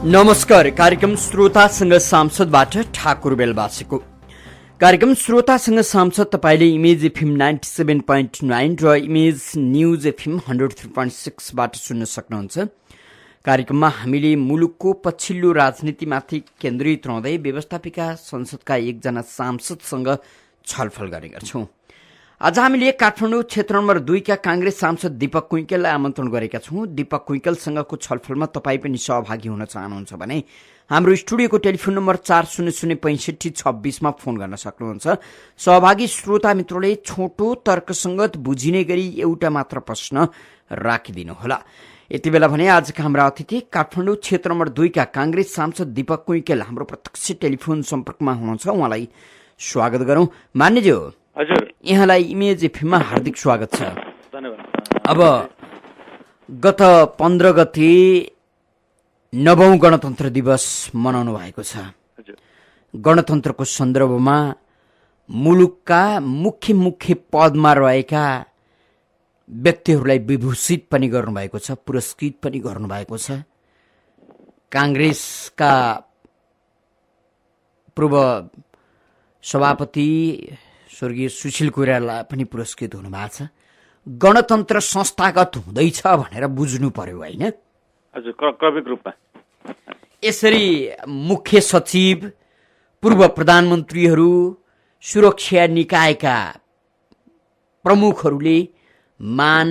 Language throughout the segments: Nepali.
नमस्कार। कार्यक्रम श्रोतासँग सांसदबाट ठाकुर बेलबासीको। कार्यक्रम श्रोतासँग सांसद तपाईले इमेज एफएम 97.9 र इमेज न्यूज एफएम 103.6 बाट सुन्न सक्नुहुन्छ। कार्यक्रममा हामीले मुलुकको पछिल्लो राजनीतिमाथि केन्द्रित रहँदै व्यवस्थापिका संसदका एकजना सांसदसँग छलफल गर्ने गर्छौं। आज हामीले काठमाडौँ क्षेत्र नम्बर 2 का कांग्रेस सांसद दीपक कुइकेललाई आमन्त्रण गरेका छौं। दीपक कुइकेलसँगको छलफलमा तपाई पनि सहभागी हुन चाहनुहुन्छ भने हाम्रो स्टुडियोको टेलिफोन नम्बर 40065626 मा फोन गर्न सक्नुहुन्छ। सहभागी श्रोता मित्रले छोटो तर्कसंगत बुझिने गरी एउटा मात्र प्रश्न राखिदिनुहोला। यति बेला भने आजका हाम्रा अतिथि काठमाडौँ क्षेत्र नम्बर 2 का कांग्रेस सांसद दीपक कुइकेल हाम्रो प्रत्यक्ष टेलिफोन सम्पर्कमा हुनुहुन्छ। उहाँलाई स्वागत गरौं। मान्यज्यू, हजुर, यहाँलाई इमेज एफएममा हार्दिक स्वागत छ। धन्यवाद। अब गत 15 गते 9औं गणतन्त्र दिवस मनाउनु भएको छ। हजुर, गणतन्त्रको सन्दर्भमा मुलुकका मुख्य मुख्य पदमा रहेका व्यक्तिहरूलाई विभूषित पनि गर्नुभएको छ, पुरस्कृत पनि गर्नुभएको छ। कांग्रेसका पूर्व सभापति स्वर्गीय सुशील कोइराला पनि पुरस्कृत हुनुभएको छ। गणतन्त्र संस्थागत हुँदैछ भनेर बुझ्नु पर्यो, होइन? हजुर, क्रमिक रूपमा यसरी मुख्य सचिव, पूर्व प्रधानमन्त्रीहरू, सुरक्षा निकायका प्रमुखहरूले मान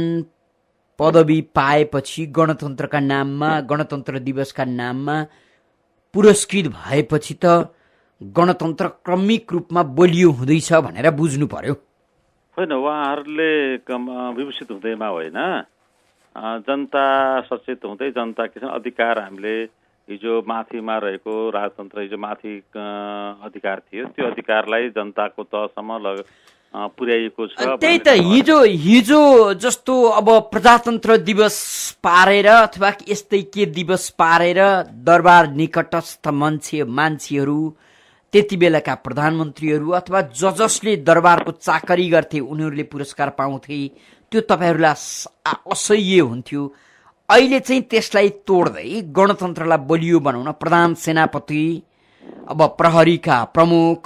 पदवी पाएपछि गणतन्त्रका नाममा, गणतन्त्र दिवसका नाममा पुरस्कृत भएपछि त गणतन्त्र क्रमिक रूपमा बलियो हुँदैछ भनेर बुझ्नु पर्यो। होइन, उहाँहरूले विभूषित हुँदैमा होइन, जनता सचेत हुँदै जनता किसिम अधिकार हामीले हिजो माथिमा रहेको राजतन्त्र हिजो माथि अधिकार थियो, त्यो अधिकारलाई जनताको तहसम्म पुर्याइएको छ। त्यही त हिजो जस्तो अब प्रजातन्त्र दिवस पारेर अथवा यस्तै के दिवस पारेर दरबार निकटस्थ मान्छेहरू, त्यति बेलाका प्रधानमन्त्रीहरू अथवा जसले दरबारको चाकरी गर्थे उनीहरूले पुरस्कार पाउँथे, त्यो तपाईहरूलाई असह्य हुन्थ्यो। अहिले चाहिँ त्यसलाई तोड्दै गणतन्त्रलाई बलियो बनाउन प्रधान सेनापति, अब प्रहरीका प्रमुख,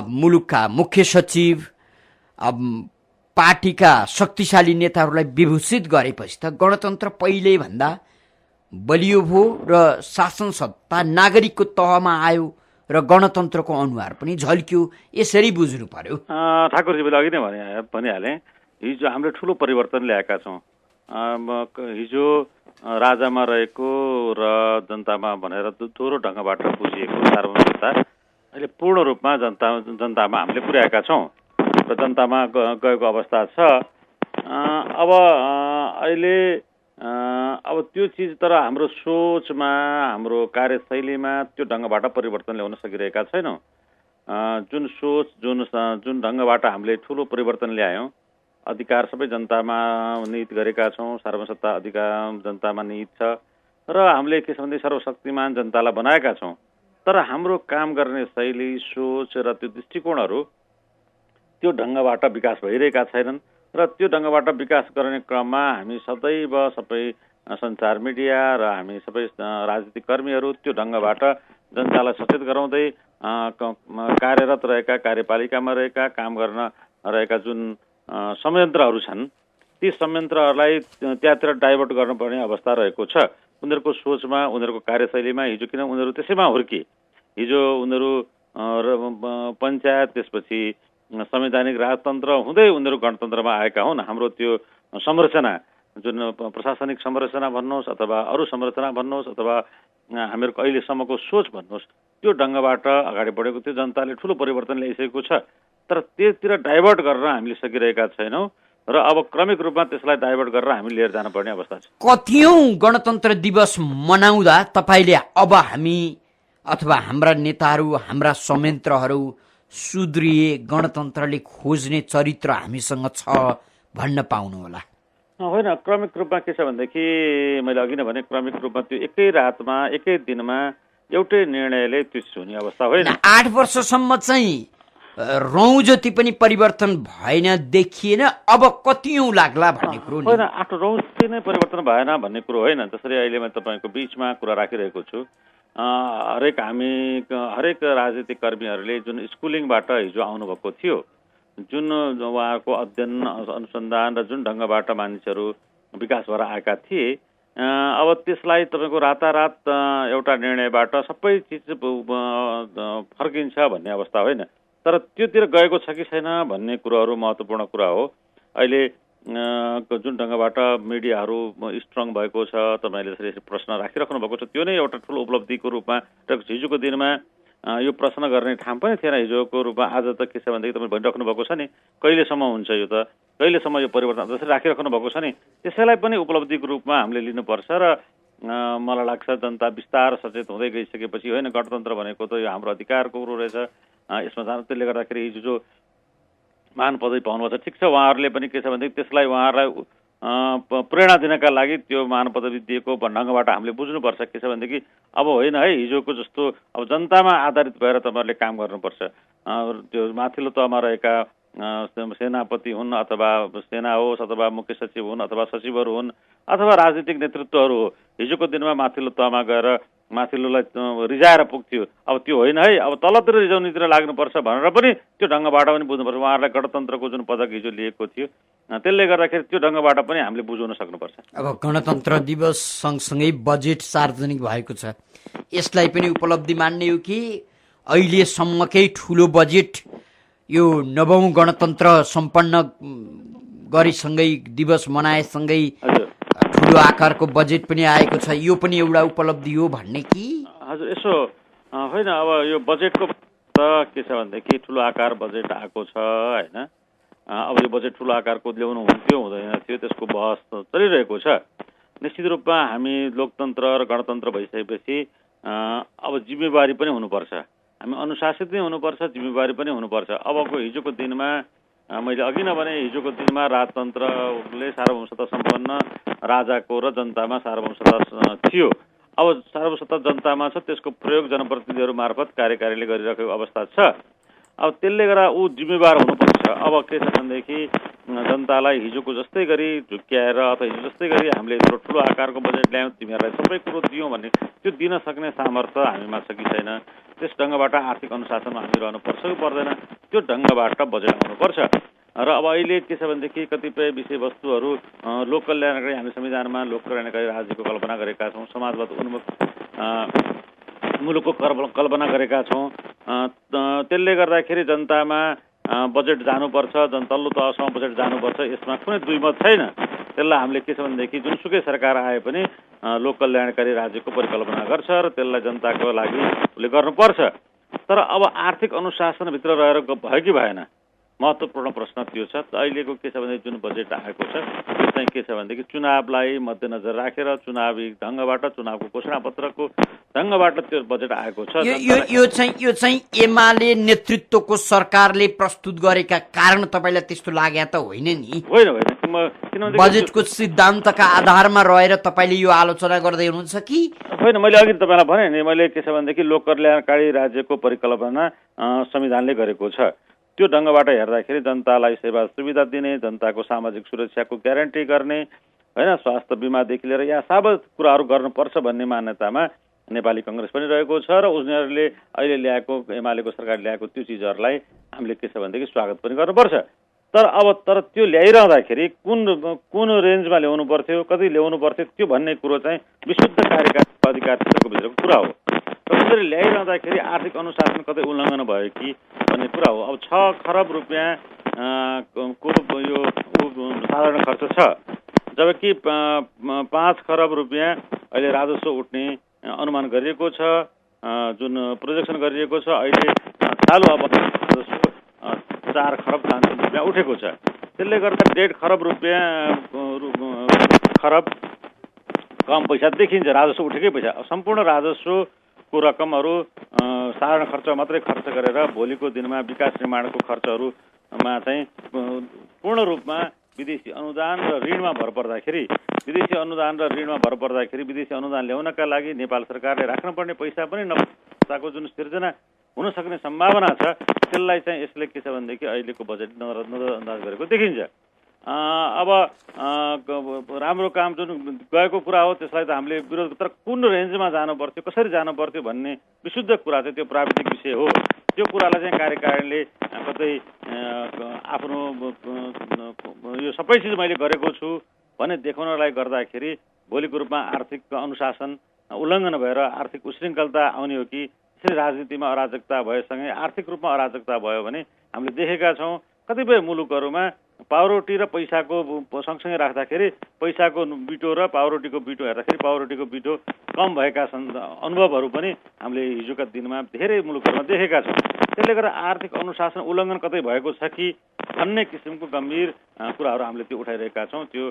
मुलुकका मुख्य सचिव, अब पार्टीका शक्तिशाली नेताहरूलाई विभूषित गरेपछि त गणतन्त्र पहिल्यै भन्दा बलियो भयो र शासन सत्ता नागरिकको तहमा आयो र गणतन्त्रको अनुहार पनि झल्क्यो। यसरी बुझ्नु पर्यो। ठाकुरजीले अघि नै भनिहालेँ, हिजो हामीले ठुलो परिवर्तन ल्याएका छौँ। हिजो राजामा रहेको र जनतामा भनेर दोहोरो ढङ्गबाट बुझिएको सार्वभौमिकता अहिले पूर्ण रूपमा जनतामा हामीले पुर्याएका छौँ र जनतामा गएको अवस्था छ। अब अहिले अब त्यो चिज तर हाम्रो सोचमा, हाम्रो कार्यशैलीमा त्यो ढङ्गबाट परिवर्तन ल्याउन सकिरहेका छैनौँ। जुन सोच, जुन ढङ्गबाट हामीले ठुलो परिवर्तन ल्यायौँ, अधिकार सबै जनतामा निहित गरेका छौँ, सार्वसत्ता अधिकार जनतामा निहित छ र हामीले के सम्बन्धी सर्वशक्तिमान जनतालाई बनाएका छौँ। तर हाम्रो काम गर्ने शैली, सोच र त्यो दृष्टिकोणहरू त्यो ढङ्गबाट विकास भइरहेका छैनन् र त्यो ढङ्गबाट विकास गर्ने क्रममा हामी सदैव सबै सञ्चार मिडिया र हामी सबै राजनीतिक कर्मीहरू त्यो ढङ्गबाट जनतालाई सचेत गराउँदै कार्यरत रहेका, कार्यपालिकामा रहेका, काम गर्न रहेका जुन संयन्त्रहरू छन्, ती संयन्त्रहरूलाई त्यहाँतिर डाइभर्ट गर्नुपर्ने अवस्था रहेको छ। उनीहरूको सोचमा, उनीहरूको कार्यशैलीमा हिजो किन उनीहरू त्यसैमा हुर्के, हिजो उनीहरू पञ्चायत, त्यसपछि संवैधानिक राजतन्त्र हुँदै उनीहरू गणतन्त्रमा आएका हुन्। हाम्रो त्यो संरचना, जुन प्रशासनिक संरचना भन्नुहोस् अथवा अरू संरचना भन्नुहोस् अथवा हामीहरूको अहिलेसम्मको सोच भन्नुहोस्, त्यो ढङ्गबाट अगाडि बढेको थियो। जनताले ठुलो परिवर्तन ल्याइसकेको छ, तर त्यसतिर डाइभर्ट गर्न हामीले सकिरहेका छैनौँ र अब क्रमिक रूपमा त्यसलाई डाइभर्ट गरेर हामी लिएर जानुपर्ने अवस्था छ। कतियौं गणतन्त्र दिवस मनाउँदा तपाईँले अब हामी अथवा हाम्रा नेताहरू, हाम्रा संयन्त्रहरू सुध्रिए, गणतन्त्रले खोज्ने चरित्र हामीसँग छ भन्न पाउनुहोला? होइन, क्रमिक रूपमा के छ भनेदेखि मैले अघि नै भने, क्रमिक रूपमा त्यो एकै रातमा, एकै दिनमा एउटै निर्णयले त्यो हुने अवस्था होइन। 8 वर्षसम्म चाहिँ रौँ जति पनि परिवर्तन भएन देखिएन, अब कतिौँ लाग्ला भन्ने कुरो नि। होइन, आफ्नो रौँ नै परिवर्तन भएन भन्ने कुरो होइन। जसरी अहिले म तपाईँको बिचमा कुरा राखिरहेको छु, हरेक राजनीतिक कर्मीहरूले जुन स्कुलिङबाट हिजो आउनुभएको थियो, जुन उहाँहरूको अध्ययन अनुसन्धान र जुन ढङ्गबाट मानिसहरू विकास भएर आएका थिए, अब त्यसलाई तपाईँको रातारात एउटा निर्णयबाट सबै चिज फर्किन्छ भन्ने अवस्था होइन। तर त्योतिर गएको छ कि छैन भन्ने कुरोहरू महत्त्वपूर्ण कुरा हो। अहिले जुन ढङ्गबाट मिडियाहरू स्ट्रङ भएको छ, तपाईँले यसरी प्रश्न राखिराख्नु भएको छ, त्यो नै एउटा ठुलो उपलब्धिको रूपमा र हिजोको दिनमा यो प्रश्न गर्ने ठाउँ पनि थिएन हिजोको रूपमा। आज त के छ भनेदेखि तपाईँ भनिराख्नु भएको छ नि, कहिलेसम्म हुन्छ यो त, कहिलेसम्म यो परिवर्तन जसरी राखिराख्नु भएको छ नि, त्यसैलाई पनि उपलब्धिको रूपमा हामीले लिनुपर्छ। र मलाई लाग्छ जनता बिस्तार सचेत हुँदै गइसकेपछि, होइन गणतन्त्र भनेको त यो हाम्रो अधिकारको कुरो रहेछ, यसमा जानु। त्यसले गर्दाखेरि हिजो जो मान पदवी पाउनुभएको छ, ठिक छ, उहाँहरूले पनि के छ भनेदेखि त्यसलाई उहाँहरूलाई प्रेरणा दिनका लागि त्यो मान पदवी दिएको ढङ्गबाट हामीले बुझ्नुपर्छ। के छ भनेदेखि अब होइन है, हिजोको जस्तो अब जनतामा आधारित भएर तपाईँहरूले काम गर्नुपर्छ। त्यो माथिल्लो तहमा रहेका सेनापति हुन् अथवा सेना होस् अथवा मुख्य सचिव हुन् अथवा सचिवहरू हुन् अथवा राजनीतिक नेतृत्वहरू हो, हिजोको दिनमा माथिल्लो तहमा गएर माथिल्लोलाई रिजाएर पुग्थ्यो। अब त्यो होइन है, अब तलतिर रिजाउनेतिर लाग्नुपर्छ भनेर पनि त्यो ढङ्गबाट पनि बुझ्नुपर्छ। उहाँहरूलाई गणतन्त्रको जुन पदक हिजो लिएको थियो, त्यसले गर्दाखेरि त्यो ढङ्गबाट पनि हामीले बुझाउन सक्नुपर्छ। अब गणतन्त्र दिवस सँगसँगै बजेट सार्वजनिक भएको छ, यसलाई पनि उपलब्धि मान्ने हो कि अहिलेसम्मकै ठुलो बजेट यो 9औं गणतन्त्र सम्पन्न गरेसँगै दिवस मनाएसँगै ठुलो आकारको बजेट पनि आएको छ, यो पनि एउटा उपलब्धि हो भन्ने कि? हजुर, यसो होइन, अब यो बजेटको त के छ भनेदेखि ठुलो आकार बजेट आएको छ, होइन। अब यो बजेट ठुलो आकारको ल्याउनु हुन्थ्यो हुँदैन थियो, त्यसको बहस चलिरहेको छ। निश्चित रूपमा हामी लोकतन्त्र र गणतन्त्र भइसकेपछि अब जिम्मेवारी पनि हुनुपर्छ, हामी अनुशासित नै हुनुपर्छ, जिम्मेवारी पनि हुनुपर्छ। अबको हिजोको दिनमा मैले अघि नै भने, हिजोको दिनमा राजतन्त्रले सार्वभौमसत्ता सम्पन्न राजाको र जनतामा सार्वभौमसत्ता थियो। अब सार्वभौमसत्ता जनतामा छ, त्यसको प्रयोग जनप्रतिनिधिहरू मार्फत कार्यकारीले गरिरहेको अवस्था छ। अब त्यसले गर्दा ऊ जिम्मेवार हुनुपर्छ। अब के छ भनेदेखि जनतालाई हिजोको जस्तै गरी झुक्क्याएर अथवा हिजो जस्तै गरी हामीले यत्रो ठुलो आकारको बजेट ल्यायौँ, तिमीहरूलाई सबै कुरो दियौँ भन्ने त्यो दिन सक्ने सामर्थ्य हामीमा छ कि छैन, त्यस ढङ्गबाट आर्थिक अनुशासनमा हामी रहनुपर्छ कि पर्दैन, त्यो ढङ्गबाट बजेट आउनुपर्छ। र अब अहिले के छ भनेदेखि कतिपय विषयवस्तुहरू लोक कल्याणकारी, हामी संविधानमा लोक कल्याणकारी राज्यको कल्पना गरेका छौँ, समाजवाद उन्मुख मुलुकको कल्पना गरेका छौँ। त्यसले गर्दाखेरि जनतामा बजेट जानुपर्छ, तल्लो तहसम्म बजेट जानुपर्छ, यसमा कुनै दुईमत छैन। त्यसलाई हामीले के छ भनेदेखि जुनसुकै सरकार आए पनि लोक कल्याणकारी राज्यको परिकल्पना गर्छ र त्यसलाई जनताको लागि उसले गर्नुपर्छ। तर अब आर्थिक अनुशासनभित्र रहेर भयो कि भएन, महत्त्वपूर्ण प्रश्न त्यो छ। अहिलेको के छ भने जुन बजेट आएको छ त्यो चाहिँ के छ भनेदेखि चुनावलाई मध्यनजर राखेर चुनावी ढङ्गबाट, चुनावको घोषणापत्रको ढङ्गबाट त्यो बजेट आएको छ। यो चाहिँ एमाले नेतृत्वको सरकारले प्रस्तुत गरेका कारण तपाईँलाई त्यस्तो लाग्यो त होइन नि? होइन, किनभने बजेटको सिद्धान्तका आधारमा रहेर तपाईँले यो आलोचना गर्दै हुनुहुन्छ कि होइन? मैले अघि तपाईँलाई भने नि, मैले के छ भनेदेखि लोक कल्याणकारी राज्यको परिकल्पना संविधानले गरेको छ। त्यो ढङ्गबाट हेर्दाखेरि जनतालाई सेवा सुविधा दिने, जनताको सामाजिक सुरक्षाको ग्यारेन्टी गर्ने, होइन, स्वास्थ्य बिमादेखि लिएर यहाँ सबै कुराहरू गर्नुपर्छ भन्ने मान्यतामा नेपाली कङ्ग्रेस पनि रहेको छ। र उनीहरूले अहिले ल्याएको, एमालेको सरकारले ल्याएको त्यो चिजहरूलाई हामीले के छ भनेदेखि स्वागत पनि गर्नुपर्छ। तर त्यो ल्याइरहँदाखेरि कुन रेन्जमा ल्याउनु पर्थ्यो, कति ल्याउनु पर्थ्यो, त्यो भन्ने कुरो चाहिँ विशुद्ध कार्यकारी अधिकार क्षेत्रको भित्रको कुरा हो। र उसरी ल्याइरहँदाखेरि आर्थिक अनुशासन कतै उल्लङ्घन भयो कि भन्ने कुरा हो। अब 6 खरब रुपियाँ को यो साधारण खर्च छ, जबकि 5 खरब रुपियाँ अहिले राजस्व उठ्ने अनुमान गरिएको छ, जुन प्रोजेक्सन गरिएको छ। अहिले चालु अब 4 खरब 500 रुपियाँ उठेको छ। त्यसले गर्दा 1.5 खरब रुपियाँ कम पैसा देखिन्छ, राजस्व उठेकै पैसा। सम्पूर्ण राजस्वको रकमहरू साधारण खर्च मात्रै खर्च गरेर भोलिको दिनमा विकास निर्माणको खर्चहरूमा चाहिँ पूर्ण रूपमा विदेशी अनुदान र ऋणमा भर पर्दाखेरि विदेशी अनुदान ल्याउनका लागि नेपाल सरकारले राख्नुपर्ने पैसा पनि नपाएको जुन सिर्जना हुन सक्ने सम्भावना छ। त्यसलाई चाहिँ यसले के छ भनेदेखि अहिलेको बजेट नजरअन्दाज गरेको देखिन्छ। अब राम्रो काम जुन गएको कुरा हो त्यसलाई त हामीले विरोध, तर कुन रेन्जमा जानु पर्थ्यो, कसरी जानु पर्थ्यो भन्ने विशुद्ध कुरा चाहिँ त्यो प्राविधिक विषय हो। त्यो कुरालाई चाहिँ कार्यकारिणीले कतै आफ्नो यो सबै चिज मैले गरेको छु भने देखाउनलाई गर्दाखेरि भोलिको रूपमा आर्थिक अनुशासन उल्लङ्घन भएर आर्थिक उशृङ्खलता आउने हो कि यसरी राजनीतिमा अराजकता भएसँगै आर्थिक रूपमा अराजकता भयो भने हामीले देखेका छौँ कतिपय मुलुकहरूमा पाउरोटी र पैसाको सँगसँगै राख्दाखेरि पैसाको बिटो र पाउरोटीको बिटो हेर्दाखेरि पाउरोटीको बिटो कम भएका अनुभवहरू पनि हामीले हिजोका दिनमा धेरै मुलुकहरूमा देखेका छौँ। त्यसले गर्दा आर्थिक अनुशासन उल्लङ्घन कतै भएको छ कि भन्ने किसिमको गम्भीर कुराहरू हामीले त्यो उठाइरहेका छौँ। त्यो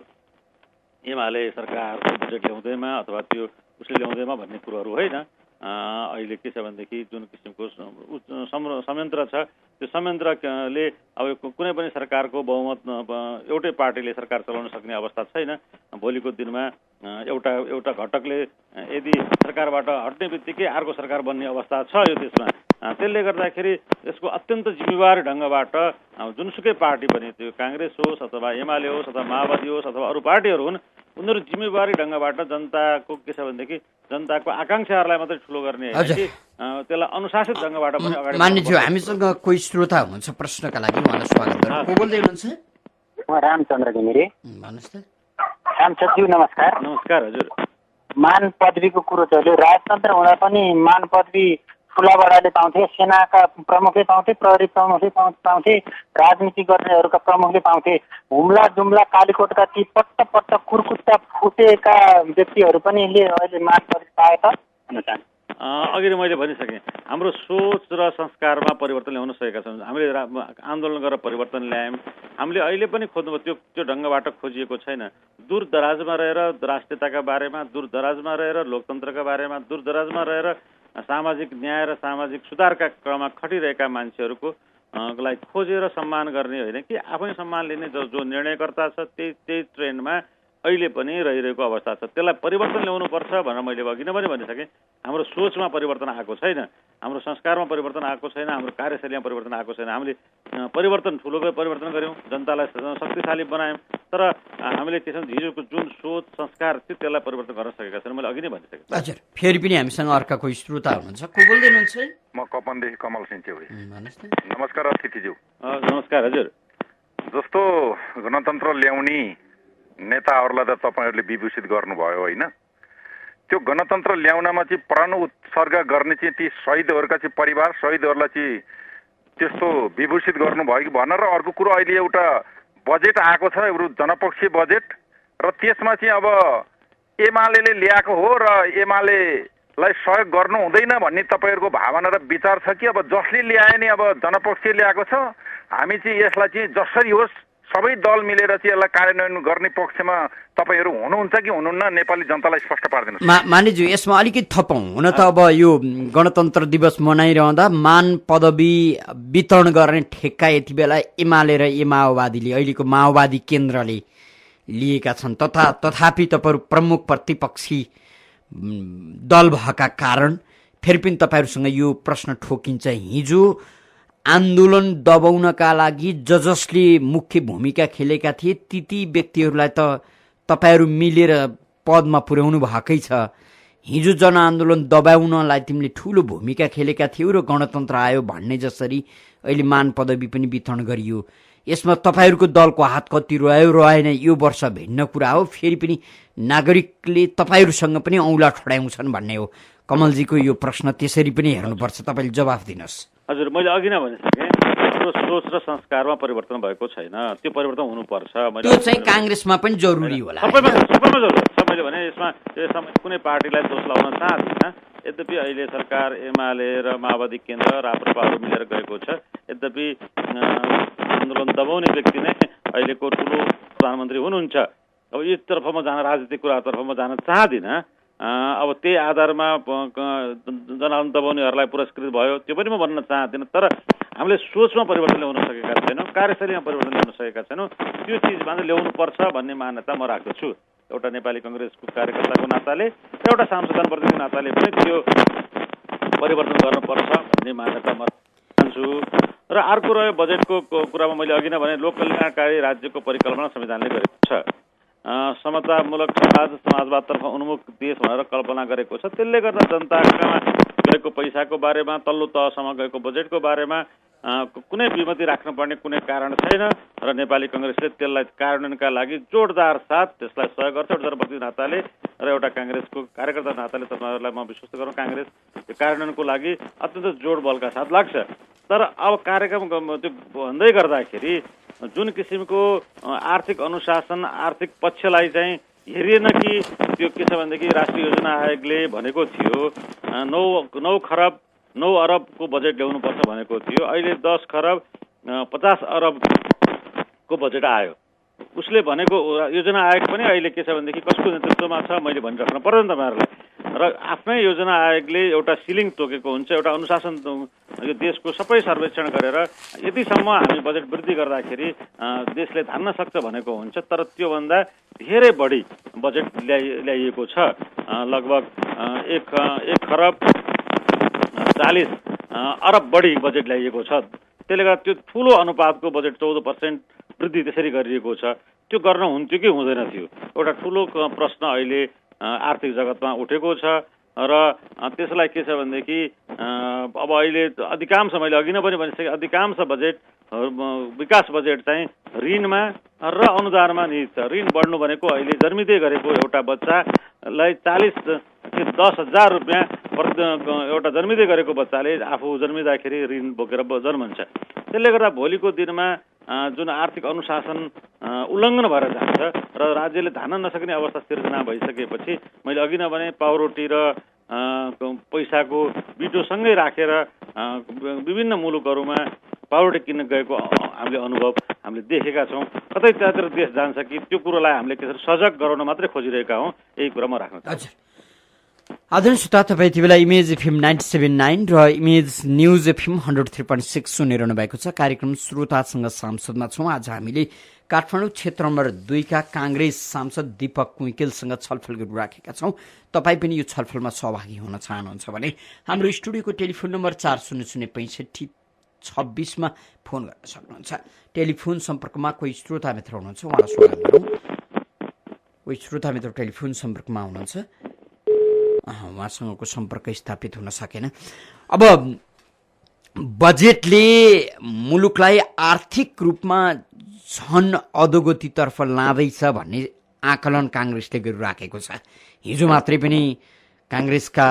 एमाले सरकारको बजेट ल्याउँदैमा अथवा त्यो उसले ल्याउँदैमा भन्ने कुरोहरू होइन। अहिले के छ भनेदेखि जुन किसिमको संयन्त्र छ त्यो संयन्त्रले अब कुनै पनि सरकारको बहुमत एउटै पार्टीले सरकार चलाउन सक्ने अवस्था छैन। भोलिको दिनमा एउटा घटकले यदि सरकारबाट हट्ने बित्तिकै अर्को सरकार बन्ने अवस्था छ यो देशमा। त्यसले गर्दाखेरि यसको अत्यन्त जिम्मेवारी ढङ्गबाट जुनसुकै पार्टी पनि, त्यो काङ्ग्रेस होस् अथवा एमाले होस् अथवा माओवादी होस् अथवा अरू पार्टीहरू हुन्, उनीहरू जिम्मेवारी ढङ्गबाट जनताको के छ भनेदेखि जनताको आकाङ्क्षाहरूलाई मात्रै ठुलो गर्ने होइन कि त्यसलाई अनुशासित ढङ्गबाट पनि अगाडि मान्यज्यू, हामीसँग कोही श्रोता हुनुहुन्छ प्रश्नका लागि, उहाँलाई स्वागत गर्छु। को बोल्दै हुनुहुन्छ? म रामचन्द्र घिमिरे। भन्नुहोस् त। सांसदज्यू नमस्कार। नमस्कार हजुर। मान पदवीको कुरो चल्यो। राजतन्त्र हुँदा पनि मान पदवी ठुला बडाले पाउँथे, सेनाका प्रमुखले पाउँथे, प्रहरी प्रमुखले पाउँथे, राजनीति गर्नेहरूका प्रमुखले पाउँथे। हुम्ला जुम्ला कालीकोटका ती पट्ट कुरकुट्टा फुटेका व्यक्तिहरू पनि अहिले मान पदवी पाए त भन्न चाहन्छु। अघि नै मैले भनिसकेँ, हाम्रो सोच र संस्कारमा परिवर्तन ल्याउन सकेका छौँ। हामीले आन्दोलन गरेर परिवर्तन ल्यायौँ। हामीले अहिले पनि खोज्नु त्यो ढङ्गबाट खोजिएको छैन। दूर दराजमा रहेर राष्ट्रियताका बारेमा, दूर दराजमा रहेर लोकतन्त्रका बारेमा, दूर दराजमा रहेर सामाजिक न्याय र सामाजिक सुधारका क्रममा खटिरहेका मान्छेहरूको लाई खोजेर सम्मान गर्ने होइन कि आफै सम्मान लिने जो निर्णयकर्ता छ त्यही ट्रेन्डमा अहिले पनि रहिरहेको अवस्था छ। त्यसलाई परिवर्तन ल्याउनुपर्छ भनेर मैले अघि नै पनि भनिसकेँ। हाम्रो सोचमा परिवर्तन आएको छैन, हाम्रो संस्कारमा परिवर्तन आएको छैन, हाम्रो कार्यशैलीमा परिवर्तन आएको छैन। हामीले परिवर्तन ठुलो परिवर्तन गऱ्यौँ, जनतालाई शक्तिशाली बनायौँ, तर हामीले त्यसमा हिजोको जुन सोच संस्कार थियो त्यसलाई परिवर्तन गर्न सकेका छैन। मैले अघि नै भनिसकेँ। हजुर, फेरि पनि हामीसँग अर्का कोही श्रोता हुनुहुन्छ। को बोल्दै हुनुहुन्छ? म कपनदेखि कमल सिंह चौरी। भन्नुहोस् न। नमस्कार अतिथिज्यू। नमस्कार हजुर। जस्तो गणतन्त्र ल्याउने नेताहरूलाई त तपाईँहरूले विभूषित गर्नुभयो होइन? त्यो गणतन्त्र ल्याउनमा चाहिँ प्राण उत्सर्ग गर्ने चाहिँ ती शहीदहरूका चाहिँ परिवार, शहीदहरूलाई चाहिँ त्यस्तो विभूषित गर्नुभयो कि भनेर। अर्को कुरो, अहिले एउटा बजेट आएको छ, एउटा जनपक्षीय बजेट, र त्यसमा चाहिँ अब एमाले ल्याएको हो र एमालेलाई सहयोग गर्नु हुँदैन भन्ने तपाईँहरूको भावना र विचार छ कि अब जसले ल्याए नि अब जनपक्षीय ल्याएको छ, हामी चाहिँ यसलाई चाहिँ जसरी होस् सबै दल मिलेर चाहिँ यसलाई कार्यान्वयन गर्ने पक्षमा तपाईँहरू हुनुहुन्छ कि हुनुहुन्न? नेपाली जनतालाई स्पष्ट पारिदिनुहोस्। मानिज्यू, यसमा अलिकति थपौँ। हुन त अब यो गणतन्त्र दिवस मनाइरहँदा मान पदवी वितरण गर्ने ठेक्का यति बेला एमाले र माओवादीले, अहिलेको माओवादी केन्द्रले लिएका छन्। तथापि तपाईँहरू प्रमुख प्रतिपक्षी दल भएका कारण फेरि पनि तपाईँहरूसँग यो प्रश्न ठोकिन्छ। हिजो आन्दोलन दबाउनका लागि जसले मुख्य भूमिका खेलेका थिए ती व्यक्तिहरूलाई त तपाईँहरू मिलेर पदमा पुर्याउनु भएकै छ। हिजो जनआन्दोलन दबाउनलाई तिमीले ठुलो भूमिका खेलेका थियौ र गणतन्त्र आयो भन्ने जसरी अहिले मान पदवी पनि वितरण गरियो। यसमा तपाईँहरूको दलको हात कति रह्यो रहेन यो वर्ष भिन्न कुरा हो। फेरि पनि नागरिकले तपाईँहरूसँग पनि औँला ठडाउँछन् भन्ने हो। कमलजीको यो प्रश्न त्यसरी पनि हेर्नुपर्छ, तपाईँले जवाफ दिनुहोस्। हजुर, मैले अघि नै भनिसकेँ, हाम्रो सोच र संस्कारमा परिवर्तन भएको छैन। त्यो परिवर्तन हुनुपर्छ। त्यो चाहिँ काङ्ग्रेसमा पनि जरुरी होला। सबैमा जरुरी छ। मैले भने यसमा कुनै पार्टीलाई दोष लगाउन चाहदिनँ। यद्यपि अहिले सरकार एमाले र माओवादी केन्द्र राप्रपाहरू मिलेर गएको छ। यद्यपि आन्दोलन दबाउने व्यक्ति नै अहिलेको ठुलो प्रधानमन्त्री हुनुहुन्छ। अब यो तर्फमा जान, राजनीतिक कुरातर्फमा जान चाहदिनँ। अब त्यही आधारमा जनआन्दोलन दबाउनेहरूलाई पुरस्कृत भयो त्यो पनि म भन्न चाहदिनँ। तर हामीले सोचमा परिवर्तन ल्याउन सकेका छैनौँ, कार्यशैलीमा परिवर्तन ल्याउन सकेका छैनौँ। त्यो चिजमा चाहिँ ल्याउनुपर्छ भन्ने मान्यता म राख्दछु। एउटा नेपाली कङ्ग्रेसको कार्यकर्ताको नाताले, एउटा सांसद जनप्रतिनिधिको नाताले पनि त्यो परिवर्तन गर्नुपर्छ भन्ने मान्यता म मान्छु। र अर्को रह्यो बजेटको कुरामा मैले अघि नै भने लोक कल्याणकारी राज्यको परिकल्पना संविधानले गरेको छ। समतामूलक समाजवादतर्फ उन्मुख देश भनेर कल्पना गरेको छ। त्यसले गर्दा जनतामा गएको पैसाको बारेमा तल्लो तहसम्म गएको बजेटको बारेमा कुनै विमति राख्नुपर्ने कुनै कारण छैन र नेपाली कांग्रेसले त्यसलाई कार्यान्वयनका लागि जोडदार साथ त्यसलाई सहयोग गर्छ। एउटा व्यक्ति नाताले र एउटा कांग्रेसको कार्यकर्ता नाताले तपाईहरुलाई म विश्वास गरौँ कांग्रेस यो कार्यान्वयनको लागि अत्यन्त जोड बलका साथ लाग्छ। तर अब कार्यक्रम त्यो भन्दै गर्दाखेरि जुन किसिमको आर्थिक अनुशासन आर्थिक पक्षलाई चाहिँ हेरिएन कि त्यो के छ भनेदेखि राष्ट्रिय योजना आयोगले भनेको थियो 9 खरब 9 अरबको बजेट ल्याउनुपर्छ भनेको थियो। अहिले 10 खरब 50 अरबको बजेट आयो। उसले भनेको योजना आयोग पनि अहिले के छ भनेदेखि कसको नेतृत्वमा छ मैले भनिराख्न पर्दैन तपाईहरुलाई। र आफ्नै योजना आयोगले एउटा सिलिङ तोकेको हुन्छ, एउटा अनुशासन यो देशको सबै सर्वेक्षण गरेर यतिसम्म हामी बजेट वृद्धि गर्दाखेरि देशले धान्न सक्छ भनेको हुन्छ। तर त्योभन्दा धेरै बढी बजेट ल्याइएको छ। लगभग 1 खरब 40 अरब बढी बजेट ल्याइएको छ। त्यसले गर्दा त्यो ठुलो अनुपातको बजेट 14% वृद्धि त्यसरी गरिएको छ। त्यो गर्न हुन्थ्यो कि हुँदैन थियो एउटा ठुलो प्रश्न अहिले आर्थिक जगतमा उठेको छ। र त्यसलाई के छ भनेदेखि अब अहिले अधिकांश मैले अघि नै पनि भनिसकेँ अधिकांश बजेट विकास बजेट चाहिँ ऋणमा र अनुदानमा निहित छ। ऋण बढ्नु भनेको अहिले जन्मिँदै गरेको एउटा बच्चालाई 10,000 रुपियाँ एउटा जन्मिँदै गरेको बच्चाले आफू जन्मिँदाखेरि ऋण बोकेर जन्मन्छ। त्यसले गर्दा भोलिको दिनमा जुन आर्थिक अनुशासन उल्लङ्घन भएर जान्छ र राज्यले धान्न नसक्ने अवस्था सिर्जना भइसकेपछि मैले अघि नै भने पाउरोटी र पैसाको बिटोसँगै राखेर विभिन्न मुलुकहरूमा पाउरोटी किन्न गएको हामीले अनुभव हामीले देखेका छौँ। कतै त्यतातिर देश जान्छ कि त्यो कुरोलाई हामीले त्यसरी सजग गराउन मात्रै खोजिरहेका हौँ। यही कुरा म राख्न चाहन्छु। आदरणीय श्रोता तपाईँ यति बेला इमेज एफएम 97.9 र इमेज न्युज एफएम 103.6 सुनिरहनु भएको छ। कार्यक्रम श्रोतासँग सांसदमा छौँ। आज हामीले काठमाडौँ क्षेत्र नम्बर 2 का कांग्रेस सांसद दीपक कुइकेलसँग छलफल गरिराखेका छौँ। तपाईँ पनि यो छलफलमा सहभागी हुन चाहनुहुन्छ भने हाम्रो स्टुडियोको टेलिफोन नम्बर 400656 मा फोन गर्न सक्नुहुन्छ। टेलिफोन सम्पर्कमा कोही श्रोता मित्र हुनुहुन्छ, उहाँलाई स्वागत गरौँ। कोही श्रोता मित्र टेलिफोन सम्पर्कमा हुनुहुन्छ, उहाँसँगको सम्पर्क स्थापित हुन सकेन। अब बजेटले मुलुकलाई आर्थिक रूपमा झन अधोगतितर्फ लाँदैछ भन्ने आकलन कांग्रेसले गरिराखेको छ। हिजो मात्रै पनि कांग्रेसका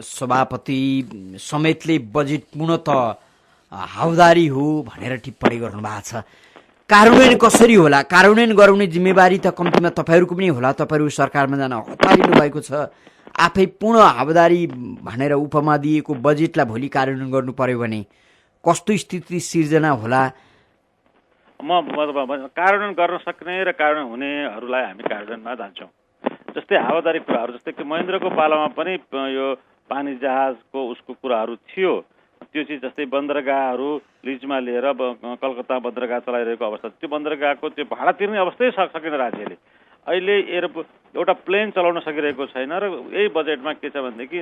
सभापति समेतले बजेट पूर्णतः हाउदारी हो भनेर टिप्पणी गर्नु भएको छ। कार्यान्वयन कसरी होला? कार्यान्वयन गराउने जिम्मेवारी त कम्तीमा तपाईहरुको पनि होला। तपाईहरु सरकारमा जान हतारिनु भएको छ। आफै पूर्ण हावदारी भनेर उपमा दिएको बजेटलाई भोलि कार्यान्वयन गर्नु पर्यो भने कस्तो स्थिति सिर्जना होला? म कार्यान्वयन गर्न सक्ने र कार्यान्वयन हुनेहरूलाई हामी कार्यान्वयनमा जान्छौँ। जस्तै हावादारी कुराहरू, जस्तै कि महेन्द्रको पालामा पनि यो पानी जहाजको उसको कुराहरू थियो। त्यो चिज जस्तै बन्दरगाहहरू लिजमा लिएर कलकत्ता बन्दरगाह चलाइरहेको अवस्था, त्यो बन्दरगाहको त्यो भाडा तिर्ने अवस्थै सकेन राज्यले। अहिले एउटा प्लेन चलाउन सकिरहेको छैन र यही बजेटमा के छ भनेदेखि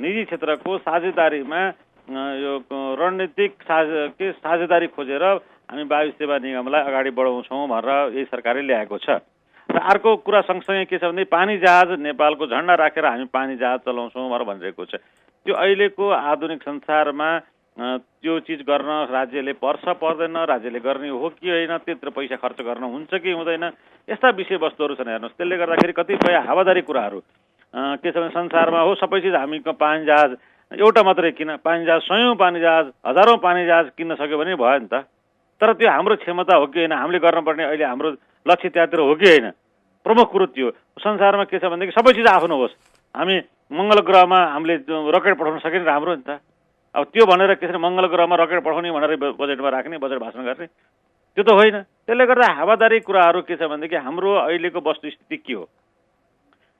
निजी क्षेत्रको साझेदारीमा यो रणनीतिक साझेदारी खोजेर हामी वायु सेवा निगमलाई अगाडि बढाउँछौँ भनेर यही सरकारले ल्याएको छ। र अर्को कुरा सँगसँगै के छ भने पानी जहाज नेपालको झन्डा राखेर हामी पानी जहाज चलाउँछौँ भनेर भनिरहेको छ। त्यो अहिलेको आधुनिक संसारमा त्यो चिज गर्न राज्यले पर्छ पर्दैन, राज्यले गर्ने हो कि होइन, त्यत्रो पैसा खर्च गर्न हुन्छ कि हुँदैन, यस्ता विषयवस्तुहरू छन्। हेर्नुहोस्, त्यसले गर्दाखेरि कतिपय हावादारी कुराहरू के छ भने संसारमा हो सबै चिज हामी पानी जहाज एउटा मात्रै किन, पानी जहाज 100औं पानी जहाज 1000औं पानी जहाज किन्न सक्यो भने भयो नि त। तर त्यो हाम्रो क्षमता हो कि होइन, हामीले गर्नुपर्ने अहिले हाम्रो लक्ष्य त्यहाँतिर हो कि होइन, प्रमुख कुरो त्यो। संसारमा के छ भनेदेखि सबै चिज आफ्नो होस्, हामी मङ्गल ग्रहमा हामीले रकेट पठाउन सक्यो भने राम्रो नि त। अब त्यो भनेर के छ मङ्गल ग्रहमा रकेट पठाउने भनेर बजेटमा राख्ने, बजेट भाषण गर्ने, त्यो त होइन। त्यसले गर्दा हावादारी कुराहरू के छ भनेदेखि हाम्रो अहिलेको वस्तुस्थिति के हो,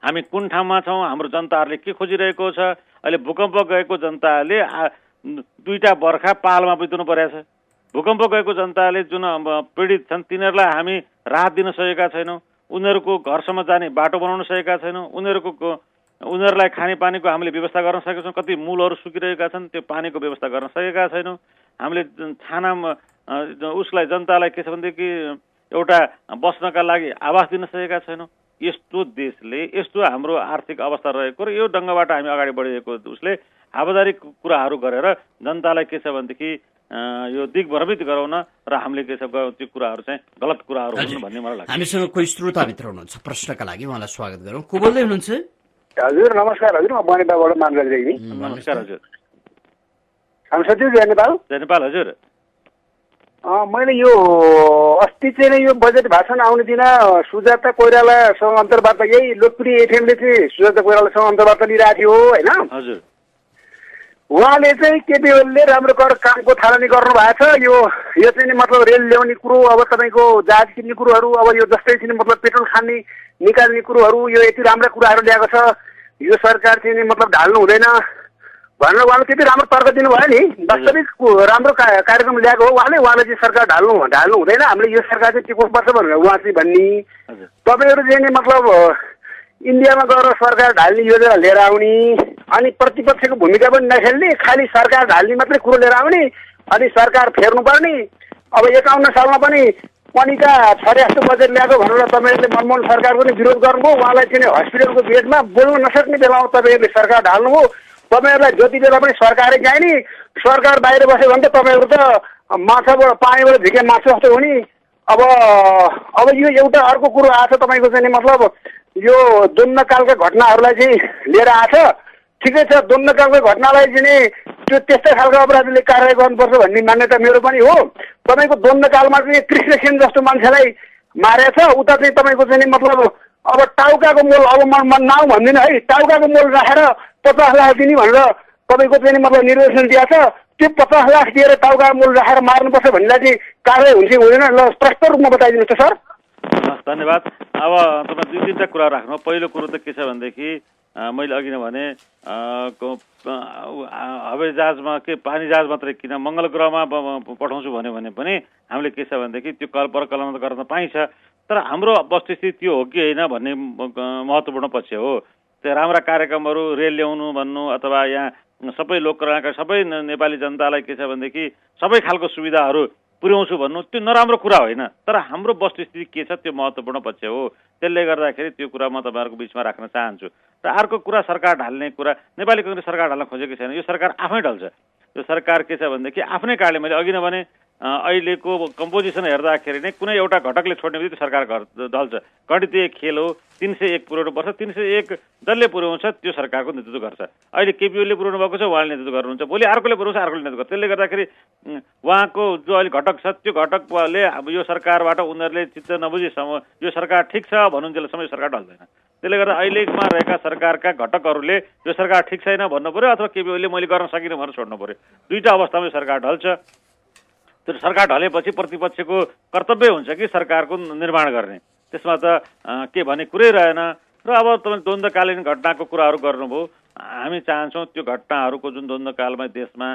हामी कुन ठाउँमा छौँ, हाम्रो जनताहरूले के खोजिरहेको छ। अहिले भूकम्प गएको जनताले 2टा बर्खा पालमा बिताउनु परेको छ। भूकम्प गएको जनताले जुन पीडित छन् तिनीहरूलाई हामी राहत दिन सकेका छैनौँ। उनीहरूको घरसम्म जाने बाटो बनाउन सकेका छैनौँ। उनीहरूको उनीहरूलाई खानेपानीको हामीले व्यवस्था गर्न सकेका छौँ। कति मूलहरू सुकिरहेका छन्, त्यो पानीको व्यवस्था गर्न सकेका छैनौँ। हामीले छाना उसलाई जनतालाई के छ भनेदेखि एउटा बस्नका लागि आवास दिन सकेका छैनौँ। यस्तो देशले, यस्तो हाम्रो आर्थिक अवस्था रहेको र यो ढङ्गबाट हामी अगाडि बढिरहेको उसले हावादारी कुराहरू गरेर जनतालाई के छ भनेदेखि यो दिग्भ्रमित गराउन र हामीले के छ त्यो कुराहरू चाहिँ गलत कुराहरू हुन् भन्ने मलाई लाग्छ। हामीसँग कोही श्रोता मित्र हुनुहुन्छ, प्रश्नका लागि उहाँलाई स्वागत गरौँ। को बोल्दै हुनुहुन्छ? हजुर नमस्कार हजुर, म बनेपाबाट मानराज रेग्मी। नमस्कार हजुर। हामी सचिव जय नेपाल। जय नेपाल हजुर। मैले यो अस्ति चाहिँ नै यो बजेट भाषण आउने दिन सुजाता कोइरालासँग अन्तर्वार्ता, यही लोकप्रिय एफएमले चाहिँ सुजाता कोइरालासँग अन्तर्वार्ता लिइरहेको थियो होइन हजुर। उहाँले चाहिँ केपी ओलीले राम्रो कामको थालनी गर्नु भएको छ। यो चाहिँ मतलब रेल ल्याउने कुरो, अब तपाईँको जहाज किन्ने कुरोहरू, अब यो जस्तै चाहिँ मतलब पेट्रोल खाने निकाल्ने कुरोहरू, यो यति राम्रा कुराहरू ल्याएको छ। यो सरकार चाहिँ मतलब ढाल्नु हुँदैन भनेर उहाँले त्यति राम्रो तर्क दिनुभयो नि। वास्तविक राम्रो कार्यक्रम ल्याएको हो उहाँले चाहिँ सरकार ढाल्नु हुँदैन, हामीले यो सरकार चाहिँ टिकाउनुपर्छ भनेर उहाँ चाहिँ भन्ने। तपाईँहरू चाहिँ मतलब इन्डियामा गएर सरकार ढाल्ने योजना लिएर आउने, अनि प्रतिपक्षको भूमिका पनि नखेल्ने, खालि सरकार ढाल्ने मात्रै कुरो लिएर आउने, अनि सरकार फेर्नुपर्ने। अब 51 सालमा पनि पनिका छरे जस्तो बजेट ल्याएको भनेर तपाईँहरूले मनमोहन सरकारको पनि विरोध गर्नुभयो। उहाँलाई चाहिँ हस्पिटलको बेडमा बोल्न नसक्ने बेलामा तपाईँहरूले सरकार ढाल्नुभयो। तपाईँहरूलाई जति बेला पनि सरकारै चाहिने, सरकार बाहिर बस्यो भने त तपाईँहरू त माछाबाट पानीबाट झिके माछा जस्तो हो नि। अब यो एउटा अर्को कुरो आएको छ तपाईँको चाहिँ मतलब यो द्वन्द्वकालका घटनाहरूलाई चाहिँ लिएर आएको छ। ठिकै छ, द्वन्द्वकालको घटनालाई चाहिँ त्यो त्यस्तै खालको अपराधीले कारवाही गर्नुपर्छ भन्ने मान्यता मेरो पनि हो। तपाईँको द्वन्द्वकालमा चाहिँ कृष्ण सेन जस्तो मान्छेलाई मारेको छ, उता चाहिँ तपाईँको चाहिँ मतलब अब टाउकाको मोल, अब म नाउँ भन्दिनँ है, टाउकाको मोल राखेर 50 लाख दिने भनेर तपाईँको चाहिँ मतलब निर्देशन दिएको छ। त्यो 50 लाख दिएर टाउका मोल राखेर मार्नुपर्छ भन्नेलाई चाहिँ कारवाही हुन्छ हुँदैन? ल स्पष्ट रूपमा बताइदिनुहोस् त सर। धन्यवाद। अब तपाईँ 2-3टा कुरा राख्नु। पहिलो कुरो त के छ भनेदेखि मैले अघि नै भने हवाई जहाजमा के पानी जहाज मात्रै किन मङ्गल ग्रहमा पठाउँछु भन्यो भने पनि हामीले के छ भनेदेखि त्यो परकल्पना गर्न पाइन्छ। तर हाम्रो वस्तुस्थिति त्यो हो कि होइन भन्ने महत्त्वपूर्ण पक्ष हो। त्यो राम्रा कार्यक्रमहरू रेल ल्याउनु भन्नु अथवा यहाँ सबै लोककल्याणका सबै नेपाली जनतालाई के छ भनेदेखि सबै खालको सुविधाहरू पुर्याउँछु भन्नु त्यो नराम्रो कुरा होइन। तर हाम्रो वस्तुस्थिति के छ त्यो महत्त्वपूर्ण पक्ष हो। त्यसले गर्दाखेरि त्यो कुरा म तपाईँहरूको बिचमा राख्न चाहन्छु। र अर्को कुरा सरकार ढाल्ने कुरा, नेपाली काङ्ग्रेस सरकार ढाल्न खोजेको छैन, यो सरकार आफै ढल्छ। यो सरकार के छ भनेदेखि आफ्नै कारणले, मैले अघि नै भने अहिलेको कम्पोजिसन हेर्दाखेरि नै कुनै एउटा घटकले छोड्ने बित्तिकै सरकार ढल्छ। गणितीय खेल हो। 301 पुर्याउनुपर्छ, 301 जसले पुर्याउँछ त्यो सरकारको नेतृत्व गर्छ। अहिले केपी ओलीले पुर्याउनु भएको छ, उहाँले नेतृत्व गर्नुहुन्छ। भोलि अर्कोले पुर्याउँछ, अर्कोले नेतृत्व गर्छ। त्यसले गर्दाखेरि उहाँको जो अहिले घटक छ त्यो घटकले अब यो सरकारबाट उनीहरूले चित्त नबुझेसम्म यो सरकार ठिक छ भन्नुन्जेलसम्म यो सरकार ढल्दैन। त्यसले गर्दा अहिलेमा रहेका सरकारका घटकहरूले यो सरकार ठिक छैन भन्नु पर्यो अथवा केपी ओलीले मैले गर्न सकिनँ भनेर छोड्नु पर्यो। दुईटा अवस्थामा यो सरकार ढल्छ। त्यो सरकार ढलेपछि प्रतिपक्षको कर्तव्य हुन्छ कि सरकारको निर्माण गर्ने। त्यसमा त के भने कुरै रहेन। र अब तपाईँ द्वन्द्वकालीन घटनाको कुराहरू गर्नुभयो। हामी चाहन्छौँ त्यो घटनाहरूको जुन द्वन्द्वकालमा देशमा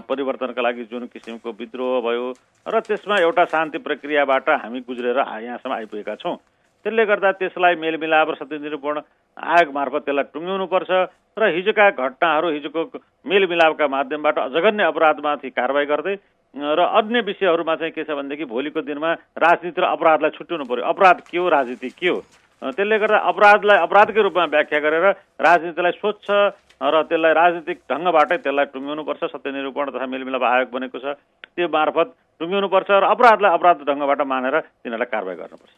परिवर्तनका लागि जुन किसिमको विद्रोह भयो र त्यसमा एउटा शान्ति प्रक्रियाबाट हामी गुज्रेर यहाँसम्म आइपुगेका छौँ। त्यसले गर्दा त्यसलाई मेलमिलाप र सत्यनिरूपण आयोग मार्फत त्यसलाई टुङ्ग्याउनुपर्छ र हिजोका घटनाहरू, हिजोको मेलमिलापका माध्यमबाट जघन्य अपराधमाथि कारवाही गर्दै र अन्य विषयहरूमा चाहिँ के छ भनेदेखि भोलिको दिनमा राजनीति र अपराधलाई छुट्याउनु पर्यो। अपराध के हो, राजनीति के हो? त्यसले गर्दा अपराधलाई अपराधकै रूपमा व्याख्या गरेर राजनीतिलाई स्वच्छ र त्यसलाई राजनीतिक ढङ्गबाटै त्यसलाई टुङ्ग्याउनुपर्छ। सत्यनिरूपण तथा मेलमिलाप आयोग बनेको छ, त्यो मार्फत टुङ्ग्याउनुपर्छ र अपराधलाई अपराध ढङ्गबाट मानेर तिनीहरूलाई कारवाही गर्नुपर्छ।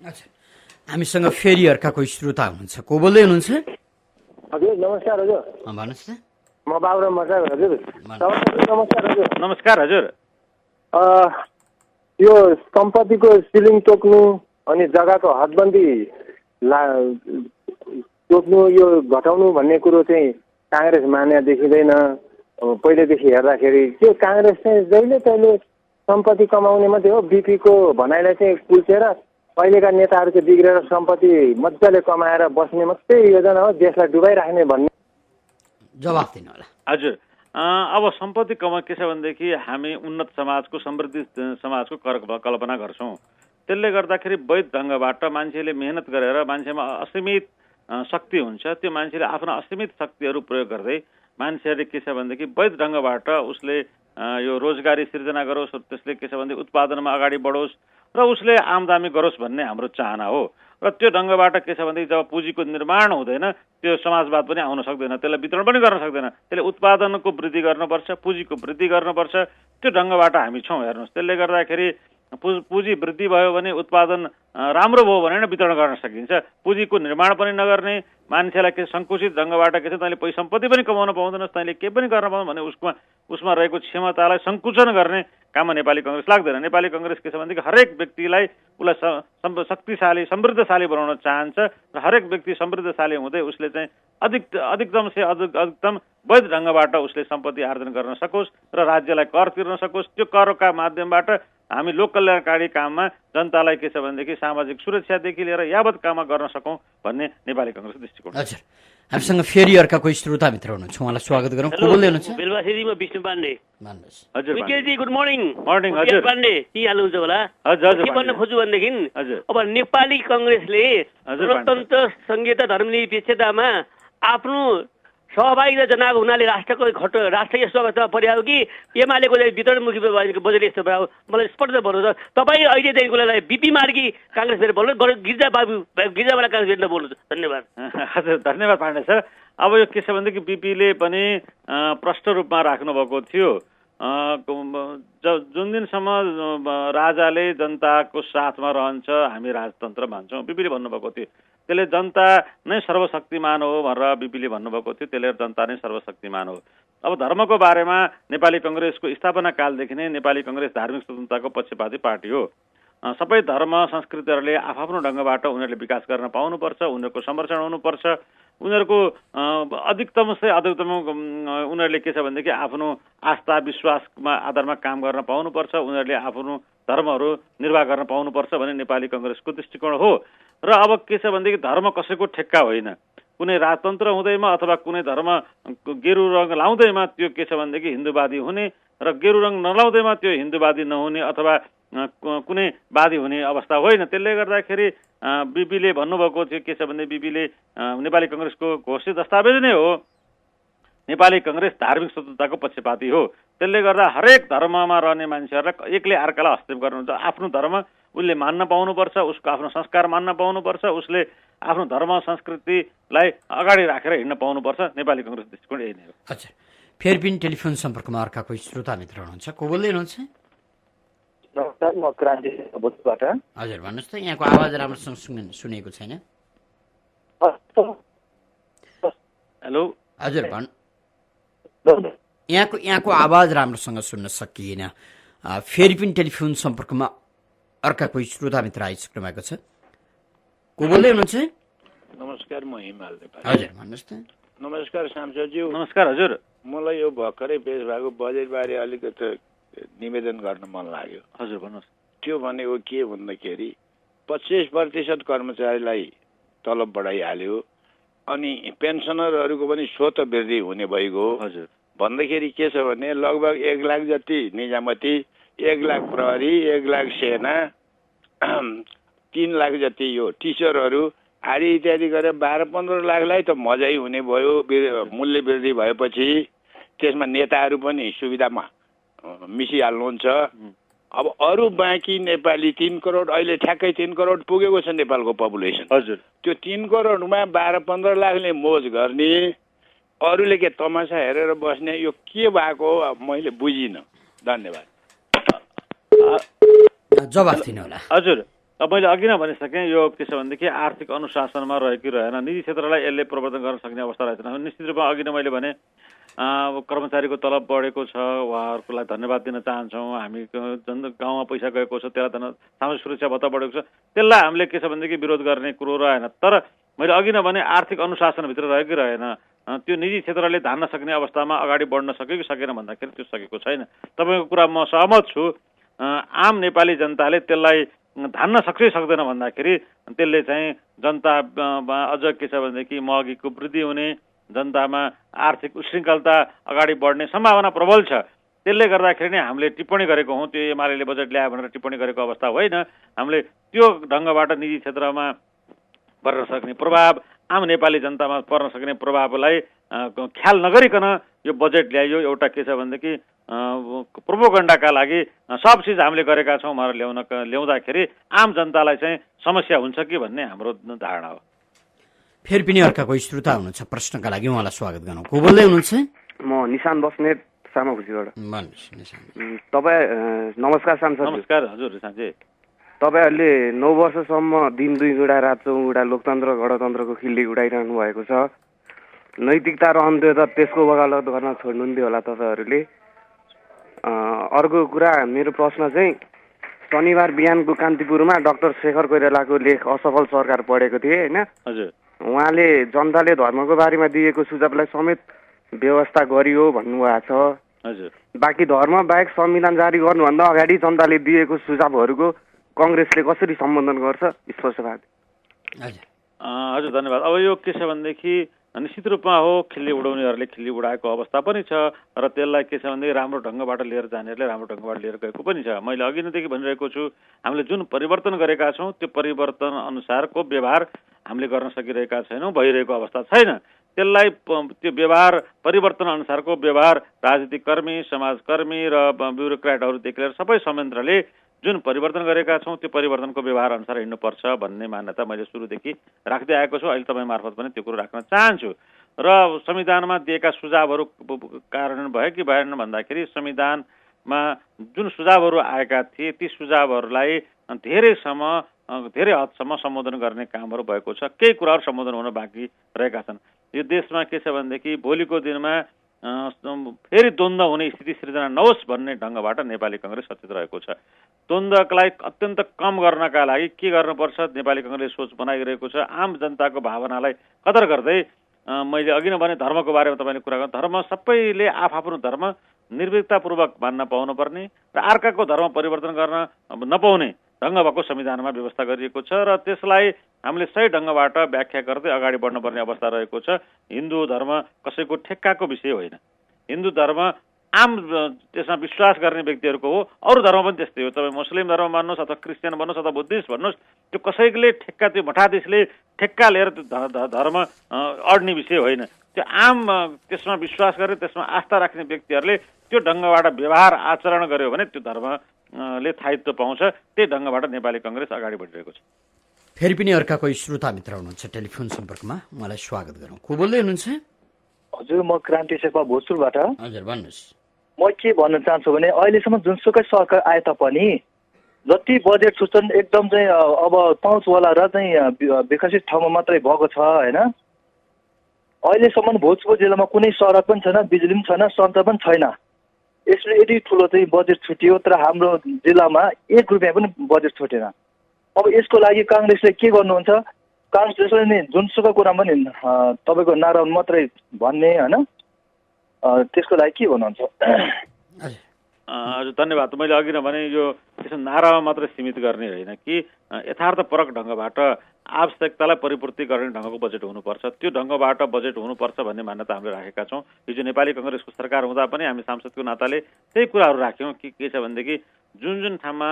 हामीसँग फेरि अर्का कोही श्रोता हुनुहुन्छ। को बोल्दै हुनुहुन्छ? हजुर नमस्कार हजुर। भन्नुहोस् न। म बाबुराम मर्साङ हजुर। नमस्कार हजुर। नमस्कार हजुर। यो सम्पत्तिको सिलिङ तोक्नु अनि जग्गाको हदबन्दी तोक्नु, यो घटाउनु भन्ने कुरो चाहिँ काङ्ग्रेस मान्य देखिँदैन। पहिलेदेखि हेर्दाखेरि त्यो काङ्ग्रेस चाहिँ जहिले तहिले सम्पत्ति कमाउने मात्रै हो। बिपीको भनाइलाई चाहिँ कुल्चेर अहिलेका नेताहरू चाहिँ बिग्रेर सम्पत्ति मजाले कमाएर बस्ने मात्रै योजना हो, देशलाई डुबाइराख्ने भन्ने। जवाफ दिनु होला। हजुर। अब सम्पत्ति के छ भनेदेखि हामी उन्नत समाजको, समृद्धि समाजको कल्पना गर्छौँ। त्यसले गर्दाखेरि वैध ढङ्गबाट मान्छेले मेहनत गरेर मान्छेमा असीमित शक्ति हुन्छ त्यो मान्छेले आफ्ना असीमित शक्तिहरू प्रयोग गर्दै मान्छेहरूले के छ भनेदेखि वैध ढङ्गबाट उसले यो रोजगारी सिर्जना गरोस्, त्यसले के छ भनेदेखि उत्पादनमा अगाडि बढोस् र उसले आमदामी गरोस् भन्ने हाम्रो चाहना हो। र त्यो ढङ्गबाट के छ भनेदेखि जब पुँजीको निर्माण हुँदैन त्यो समाजवाद पनि आउन सक्दैन, त्यसलाई वितरण पनि गर्न सक्दैन। त्यसले उत्पादनको वृद्धि गर्नुपर्छ, पुँजीको वृद्धि गर्नुपर्छ। त्यो ढङ्गबाट हामी छौँ हेर्नुहोस्। त्यसले गर्दाखेरि पुँजी वृद्धि भयो भने उत्पादन राम्रो भयो भने वितरण गर्न सकिन्छ। पुँजीको निर्माण पनि नगर्ने, मान्छेलाई के सङ्कुचित ढङ्गबाट के छ तैँले पैसा सम्पत्ति पनि कमाउन पाउँदैनस्, तैँले केही पनि गर्न पाउँदैन भने उसमा रहेको क्षमतालाई सङ्कुचन गर्ने काममा नेपाली कङ्ग्रेस लाग्दैन। नेपाली कङ्ग्रेस के छ भनेदेखि हरेक व्यक्तिलाई उसलाई शक्तिशाली समृद्धशाली बनाउन चाहन्छ र हरेक व्यक्ति समृद्धशाली हुँदै उसले चाहिँ अधिकतम से अधिकतम वैध ढङ्गबाट उसले सम्पत्ति आर्जन गर्न सकोस् र राज्यलाई कर तिर्न सकोस्। त्यो करका माध्यमबाट हामी लोक कल्याणकारी काममा जनतालाई के छ भनेदेखि सामाजिक सुरक्षादेखि लिएर यावत काममा गर्न सकौँ भन्ने नेपाली कङ्ग्रेसको दृष्टिकोण। हजुर, हामीसँग फेरि अर्का कोही श्रोता मित्र हुनुहुन्छ, उहाँलाई स्वागत गरौँ। को बोल्दै हुनुहुन्छ? बेलबासीमा विष्णु पाण्डे। भन्नुहोस्। हजुर विकेजी, गुड मर्निङ। मर्निङ हजुर। पाण्डे के हाल्नुहुन्छ होला? हजुर हजुर। के भन्न खोज्छु भनेदेखि हजुर अब नेपाली कङ्ग्रेसले लोकतन्त्र संहिता धर्मनिरपेक्षतामा आफ्नो सहभागिता जनाएको हुनाले राष्ट्रिय स्वागतमा पर्यायो कि एमालेको वितरणमुखी बजेट यस्तो भयो? मलाई स्पष्ट भन्नुहोस्। तपाईँ अहिलेदेखिको लागि बिपी मार्गी काङ्ग्रेस भेट बोल्नु, गिर्जावाला काङ्ग्रेस भेट बोल्नु। धन्यवाद। हजुर धन्यवाद पाण्डे सर। अब यो के छ भनेदेखि बिपीले पनि प्रष्ट रूपमा राख्नुभएको थियो। जुन दिनसम्म राजाले जनताको साथमा रहन्छ हामी राजतन्त्र मान्छौँ बिपीले भन्नुभएको थियो। त्यसले जनता नै सर्वशक्तिमान हो भनेर बिपीले भन्नुभएको थियो। त्यसले जनता नै सर्वशक्तिमान हो। अब धर्मको बारेमा नेपाली कङ्ग्रेसको स्थापना कालदेखि नै नेपाली कङ्ग्रेस धार्मिक स्वतन्त्रताको पक्षपाती पार्टी हो। सबै धर्म संस्कृतिहरूले आफ्नो ढङ्गबाट उनीहरूले विकास गर्न पाउनुपर्छ, उनीहरूको संरक्षण हुनुपर्छ। उनीहरूको अधिकतम से अधिकतम उनीहरूले के छ भनेदेखि आफ्नो आस्था विश्वासमा आधारमा काम गर्न पाउनुपर्छ। उनीहरूले आफ्नो धर्महरू निर्वाह गर्न पाउनुपर्छ भन्ने नेपाली कङ्ग्रेसको दृष्टिकोण हो। र अब के छ भनेदेखि धर्म कसैको ठेक्का होइन। कुनै राजतन्त्र हुँदैमा अथवा कुनै धर्म गेरु रङ लाउँदैमा त्यो के छ भनेदेखि हिन्दूवादी हुने र गेरु रङ नलाउँदैमा त्यो हिन्दूवादी नहुने अथवा कुनै वादी हुने अवस्था होइन। त्यसले गर्दाखेरि बिपीले भन्नुभएको थियो के छ भने बिपीले नेपाली कङ्ग्रेसको घोषित दस्तावेज नै हो नेपाली कङ्ग्रेस धार्मिक स्वतन्त्रताको पक्षपाती हो। त्यसले गर्दा हरेक धर्ममा रहने मान्छेहरूलाई एकले अर्कालाई हस्तक्षेप गर्नुहुन्छ। आफ्नो धर्म उसले मान्न पाउनुपर्छ, उसको आफ्नो संस्कार मान्न पाउनुपर्छ, उसले आफ्नो धर्म संस्कृतिलाई अगाडि राखेर हिँड्न पाउनुपर्छ। नेपाली कङ्ग्रेस दृष्टिकोण यही नै हो। हजुर, फेरि पनि टेलिफोन सम्पर्कमा अर्का कोही श्रोता मित्र हुनुहुन्छ, को बोल्दै हुनुहुन्छ? नमस्कार, म क्रान्ति भोजबाट। हजुर भन्नुहोस् त, यहाँको आवाज राम्रोसँग सुनेको छैन। हेलो हजुर यहाँको आवाज राम्रोसँग सुन्न सकिएन। फेरि पनि टेलिफोन सम्पर्कमा अर्का कोही श्रोता मित्र आइसक्नु भएको छ, को बोल्दै हुनुहुन्छ? नमस्कार, म हिमाल नेपाली। हजुर भन्नुहोस् त। नमस्कार सांसदज्यू। नमस्कार हजुर। मलाई यो भर्खरै पेश भएको बजेटबारे अलिकति निवेदन गर्न मन लाग्यो। हजुर भन्नुहोस्। त्यो भनेको के भन्दाखेरि 25% कर्मचारीलाई तलब बढाइहाल्यो अनि पेन्सनरहरूको पनि स्वत वृद्धि हुने भइगयो। हजुर भन्दाखेरि के छ भने लगभग 1 लाख जति निजामती, 1 लाख प्रहरी, 1 लाख सेना, 3 लाख जति यो टिचरहरू आदि इत्यादि गरेर 12-15 लाखलाई त मजै हुने भयो। मूल्य वृद्धि भएपछि त्यसमा नेताहरू पनि सुविधामा मिसिहाल्नुहुन्छ। अब अरू बाँकी नेपाली 3 करोड, अहिले ठ्याक्कै 3 करोड पुगेको छ नेपालको पपुलेसन। हजुर, त्यो 3 करोडमा 12-15 लाखले मोज गर्ने, अरूले के तमासा हेरेर बस्ने, यो के भएको मैले बुझिनँ। धन्यवाद। जवाफ दिनु होला। हजुर, अब मैले अघि नै भनिसकेँ यो के छ भनेदेखि आर्थिक अनुशासनमा रहेको रहेन। निजी क्षेत्रलाई यसले प्रवर्तन गर्न सक्ने अवस्था रहेन। निश्चित रूपमा अघि नै मैले भने कर्मचारीको तलब बढेको छ, उहाँहरूलाई धन्यवाद दिन चाहन्छौँ। हामी गाउँमा पैसा गएको छ, त्यसलाई सामाजिक सुरक्षा भत्ता बढेको छ, त्यसलाई हामीले के छ भनेदेखि विरोध गर्ने कुरो रहेन। तर मैले अघि नै भने आर्थिक अनुशासनभित्र रहेकै रहेन। त्यो निजी क्षेत्रले धान्न सक्ने अवस्थामा अगाडि बढ्न सक्यो कि सकेन भन्दाखेरि त्यो सकेको छैन। तपाईँको कुरा म सहमत छु। आम नेपाली जनताले त्यसलाई धान्न सक्छ सक्दैन भन्दाखेरि त्यसले चाहिँ जनतामा अझ के छ भनेदेखि महँगीको वृद्धि हुने, जनतामा आर्थिक उशृङ्खलता अगाडि बढ्ने सम्भावना प्रबल छ। त्यसले गर्दाखेरि नै हामीले टिप्पणी गरेको हौँ। त्यो एमाले बजेट ल्यायो भनेर टिप्पणी गरेको अवस्था होइन। हामीले त्यो ढङ्गबाट निजी क्षेत्रमा पर्न सक्ने प्रभाव आम नेपाली जनतामा पर्न सक्ने प्रभावलाई ख्याल नगरिकन यो बजेट ल्याइयो। एउटा के छ भनेदेखि प्रोपोगन्डाका लागि सब चिज हामीले गरेका छौँ भनेर ल्याउँदाखेरि आम जनतालाई चाहिँ समस्या हुन्छ कि भन्ने हाम्रो धारणा हो। फेरि पनि अर्का कोही श्रोता हुनुहुन्छ, प्रश्नका लागि उहाँलाई स्वागत गरौँ। को बोल्दै हुनुहुन्छ? म निशान बस्नेत सामाखुसीबाट। तपाईँ नमस्कार सांसद। नमस्कार हजुर निशानजी। तपाईँहरूले 9 वर्षसम्म दिन 2 गुडा रात 4 गुडा लोकतन्त्र गणतन्त्रको खिल्ली उडाइरहनु भएको छ। नैतिकता रहन्थ्यो त त्यसको वकालत गर्न छोड्नुहुन्थ्यो होला तपाईँहरूले। अर्को कुरा, मेरो प्रश्न चाहिँ शनिबार बिहानको कान्तिपुरमा डाक्टर शेखर कोइरालाको लेख असफल सरकार पढेको थिएँ होइन। हजुर। उहाँले जनताले धर्मको बारेमा दिएको सुझावलाई समेत व्यवस्था गरियो भन्नुभएको छ। हजुर। बाँकी धर्म बाहेक संविधान जारी गर्नुभन्दा अगाडि जनताले दिएको सुझावहरूको कङ्ग्रेसले कसरी सम्बोधन गर्छ? स्पष्टवाद। हजुर धन्यवाद। अब यो के छ भनेदेखि निश्चित रूपमा हो खिल्ली उडाउनेहरूले खिल्ली उडाएको अवस्था पनि छ र त्यसलाई के छ भनेदेखि राम्रो ढङ्गबाट लिएर जानेहरूले राम्रो ढङ्गबाट लिएर गएको पनि छ। मैले अघि नैदेखि भनिरहेको छु, हामीले जुन परिवर्तन गरेका छौँ त्यो परिवर्तन अनुसारको व्यवहार हामीले गर्न सकिरहेका छैनौँ, भइरहेको अवस्था छैन। त्यसलाई त्यो व्यवहार परिवर्तन अनुसारको व्यवहार राजनीतिक कर्मी, समाजकर्मी र ब्युरोक्रेटहरूदेखि लिएर सबै संयन्त्रले जुन परिवर्तन गरेका छौँ त्यो परिवर्तनको व्यवहार अनुसार हिँड्नुपर्छ भन्ने मान्यता मैले सुरुदेखि राख्दै आएको छु। अहिले तपाईँ मार्फत पनि त्यो कुरो राख्न चाहन्छु। र संविधानमा दिएका सुझावहरू कार्यान्वयन भयो कि भएन भन्दाखेरि संविधानमा जुन सुझावहरू आएका थिए ती सुझावहरूलाई धेरै हदसम्म सम्बोधन गर्ने कामहरू भएको छ। केही कुराहरू सम्बोधन हुन बाँकी रहेका छन्। यो देशमा के छ भनेदेखि भोलिको दिनमा फेरि द्वन्द्व हुने स्थिति सृजना नहोस् भन्ने ढङ्गबाट नेपाली कङ्ग्रेस सचेत रहेको छ। द्वन्द्वलाई अत्यन्त कम गर्नका लागि के गर्नुपर्छ नेपाली कङ्ग्रेस सोच बनाइरहेको छ। आम जनताको भावनालाई कदर गर्दै मैले अघि नै भने धर्मको बारेमा तपाईँले कुरा गर्नु, धर्म सबैले आफ्नो धर्म निर्भीकतापूर्वक मान्न पाउनुपर्ने र अर्काको धर्म परिवर्तन गर्न नपाउने ढङ्ग भएको संविधानमा व्यवस्था गरिएको छ र त्यसलाई हामीले सही ढङ्गबाट व्याख्या गर्दै अगाडि बढ्नुपर्ने अवस्था रहेको छ। हिन्दू धर्म कसैको ठेक्काको विषय होइन। हिन्दू धर्म आम त्यसमा विश्वास गर्ने व्यक्तिहरूको हो। अरू धर्म पनि त्यस्तै हो। तपाईँ मुस्लिम धर्म मान्नुहोस् अथवा क्रिस्चियन भन्नुहोस् अथवा बुद्धिस्ट भन्नुहोस्, त्यो कसैले ठेक्का त्यो मठाधीशले ठेक्का लिएर त्यो धर्म अड्ने विषय होइन। त्यो आम त्यसमा विश्वास गर्ने त्यसमा आस्था राख्ने व्यक्तिहरूले त्यो ढङ्गबाट व्यवहार आचरण गर्यो भने त्यो धर्मले स्थायित्व पाउँछ। त्यही ढङ्गबाट नेपाली कङ्ग्रेस अगाडि बढिरहेको छ। फेरि पनि अर्का कोही श्रोता मित्र हुनुहुन्छ टेलिफोन सम्पर्कमा, उहाँलाई स्वागत गरौँ। को बोल्दै हुनुहुन्छ? हजुर, म क्रान्ति शेर्पा भोजपुरबाट। हजुर भन्नुहोस्। म के भन्न चाहन्छु भने अहिलेसम्म जुनसुकै सरकार आए तापनि जति बजेट सूचन एकदम चाहिँ अब पहुँचवाला र चाहिँ विकसित ठाउँमा मात्रै भएको छ होइन। अहिलेसम्म भोजपुर जिल्लामा कुनै सडक पनि छैन, बिजुली पनि छैन, सञ्चार पनि छैन। यसले यति ठुलो चाहिँ बजेट छुट्यो तर हाम्रो जिल्लामा 1 रुपियाँ पनि बजेट छुटेन। अब यसको लागि काङ्ग्रेसले के गर्नुहुन्छ? काङ्ग्रेसले नि जुनसुकै कुरा पनि तपाईँको नारा मात्रै भन्ने होइन, त्यसको लागि के भन्नुहुन्छ? हजुर धन्यवाद। मैले अघि नै भने यो त्यसो नारामा मात्रै सीमित गर्ने होइन कि यथार्थपरक ढङ्गबाट आवश्यकतालाई परिपूर्ति गर्ने ढङ्गको बजेट हुनुपर्छ। त्यो ढङ्गबाट बजेट हुनुपर्छ भन्ने मान्यता हामीले राखेका छौँ। हिजो नेपाली कङ्ग्रेसको सरकार हुँदा पनि हामी सांसदको नाताले त्यही कुराहरू राख्यौँ कि के छ भनेदेखि जुन जुन ठाउँमा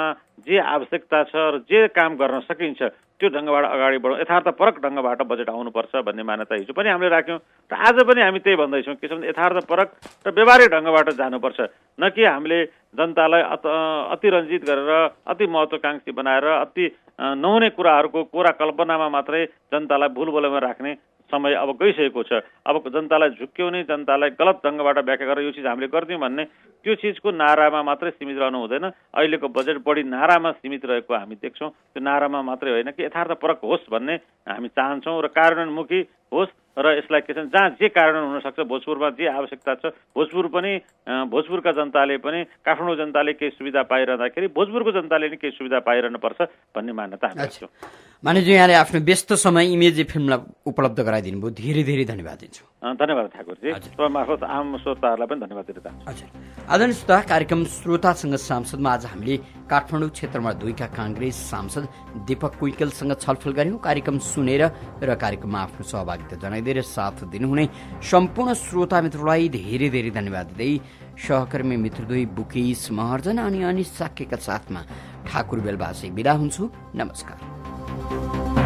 जे आवश्यकता छ र जे काम गर्न सकिन्छ त्यो ढङ्गबाट अगाडि बढौँ, यथार्थपरक ढङ्गबाट बजेट आउनुपर्छ भन्ने मान्यता हिजो पनि हामीले राख्यौँ र आज पनि हामी त्यही भन्दैछौँ। के छ भने यथार्थपरक र व्यवहारिक ढङ्गबाट जानुपर्छ, न कि हामीले जनतालाई अतिरञ्जित गरेर अति महत्त्वकाङ्क्षी बनाएर अति नहुने कुराहरूको कोरा कल्पनामा मात्रै जनतालाई भुलभुलैमा राख्ने समय अब गइसकेको छ। अब जनतालाई झुक्क्याउने, जनतालाई गलत ढङ्गबाट व्याख्या गरेर यो चिज हामीले गर्दियौँ भन्ने त्यो चिजको नारामा मात्रै सीमित रहनु हुँदैन। अहिलेको बजेट बढी नारामा सीमित रहेको हामी देख्छौँ। त्यो नारामा मात्रै होइन कि यथार्थपरक होस् भन्ने हामी चाहन्छौँ र कार्यान्वयनमुखी होस् र यसलाई के छ जहाँ जे कार्यान्वयन हुनसक्छ भोजपुरमा जे आवश्यकता छ भोजपुरका जनताले पनि काठमाडौँ जनताले केही सुविधा पाइरहँदाखेरि भोजपुरको जनताले पनि केही सुविधा पाइरहनुपर्छ भन्ने मान्यता हामी राख्छौँ। मानिज्यू यहाँले आफ्नो व्यस्त समय इमेजी फिल्मलाई उपलब्ध गराइदिनु भयो, धेरै धेरै धन्यवाद दिन्छु। धन्यवाद ठाकुरजी। तपाईँ मार्फत आम श्रोताहरूलाई पनि धन्यवाद दिन चाहन्छु। हजुर आदरणीय श्रोता, कार्यक्रम श्रोतासँग सांसदमा आज हामीले काठमाडौँ क्षेत्रमा 2 का काङ्ग्रेस सांसद दीपक कुइकेलसँग छलफल गऱ्यौँ। कार्यक्रम सुनेर र कार्यक्रममा आफ्नो सहभागिता जनाइदिएर साथ दिनुहुने सम्पूर्ण श्रोता मित्रलाई धेरै धेरै धन्यवाद दिँदै सहकर्मी मित्रद्वय बुकेश महर्जन अनि अनिस साक्यका साथमा ठाकुर बेलबासी बिदा हुन्छु। नमस्कार।